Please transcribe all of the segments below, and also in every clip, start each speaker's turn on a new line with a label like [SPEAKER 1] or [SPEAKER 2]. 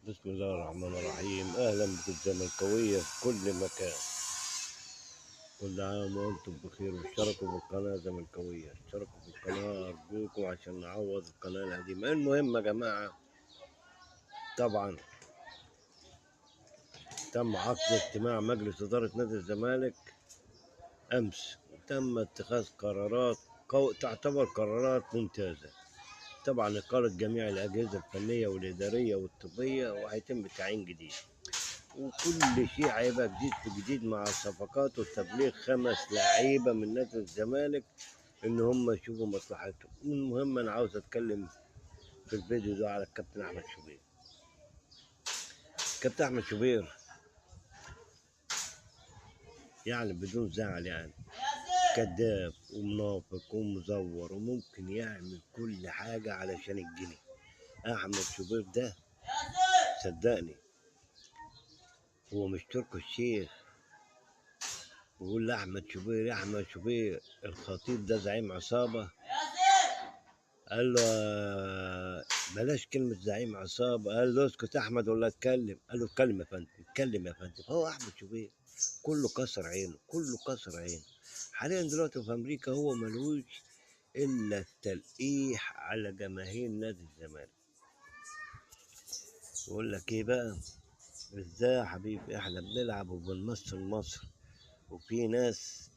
[SPEAKER 1] بسم الله الرحمن الرحيم. أهلا بالزملكاوية في كل مكان. كل عام وأنتم بخير، واشتركوا في القناة زملكاوية، اشتركوا في القناة أرجوكم عشان نعوض القناة القديمة. المهم يا جماعة، طبعا تم عقد اجتماع مجلس إدارة نادي الزمالك أمس، وتم اتخاذ قرارات تعتبر قرارات ممتازة. طبعا إقالة جميع الأجهزة الفنية والإدارية والطبية، وهيتم تعيين جديد، وكل شيء هيبقى جديد في جديد مع الصفقات وتبليغ 5 لعيبة من نادي الزمالك إن هم يشوفوا مصلحتهم. المهم أنا عاوز أتكلم في الفيديو ده على الكابتن أحمد شوبير. كابتن أحمد شوبير يعني بدون زعل، يعني كذاب ومنافق ومزور، وممكن يعمل كل حاجة علشان الجنيه. أحمد شوبير ده صدقني هو مش تركي الشيخ. بيقول لأحمد شوبير: يا أحمد شوبير، الخطيب ده زعيم عصابة. قال له بلاش كلمة زعيم عصابة. قال له اسكت أحمد ولا اتكلم. قال له اتكلم يا فندم، اتكلم يا فندم. هو أحمد شوبير كله كسر عينه، كله كسر عينه. حاليا دلوقتي في أمريكا هو ملوش إلا التلقيح على جماهير نادي الزمالك. يقول لك إيه بقى؟ إزاي يا حبيبي إحنا بنلعب وبنمثل مصر، وفي ناس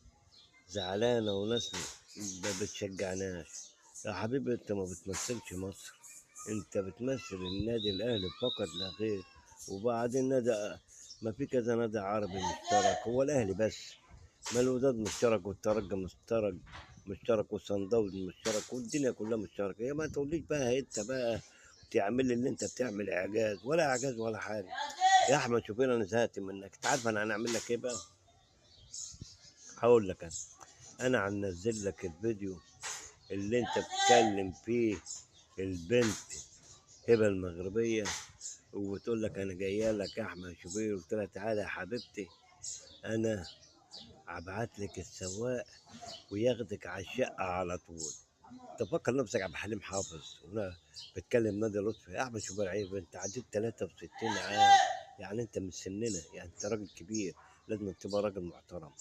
[SPEAKER 1] زعلانة وناس ما بتشجعناش. يا حبيبي انت ما بتمثلش مصر، انت بتمثل النادي الاهلي فقط لا غير. وبعدين نادي، ما في كذا نادي عربي مشترك، هو الاهلي بس؟ ما الوداد مشترك، والترجي مشترك وصن داونز مشترك، والدنيا كلها مشتركه. يا ما تقوليش بقى انت بقى تعمل اللي انت بتعمل اعجاز، ولا اعجاز ولا حاجه. يا احمد شوفير انا زهقت منك. انت عارف انا هنعمل لك ايه بقى؟ هقول لك انا هنزل لك الفيديو اللي انت بتتكلم فيه البنت هبه المغربيه، وبتقول لك انا جايه لك يا احمد شوبير. قلت لها تعالى يا حبيبتي، انا هبعت لك السواق وياخدك على الشقه على طول. تفكر نفسك عبد الحليم حافظ وانا بتكلم نادي لطفي. يا احمد شوبير عيب، انت عديت 63 عام، يعني انت من سننا، يعني انت راجل كبير، لازم تبقى راجل محترم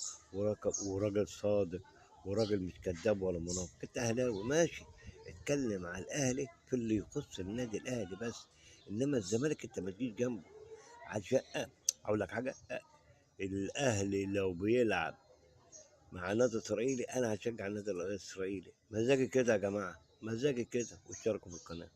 [SPEAKER 1] وراجل صادق، وراجل مش كذاب ولا منافق. انت اهلاوي ماشي، اتكلم على الاهلي في اللي يخص النادي الاهلي بس، انما الزمالك انت ما تجيش جنبه. عشان اقول لك حاجه، الاهلي لو بيلعب مع نادي اسرائيلي انا هشجع النادي الاسرائيلي. مزاجي كده يا جماعه، مزاجي كده. واشتركوا في القناه.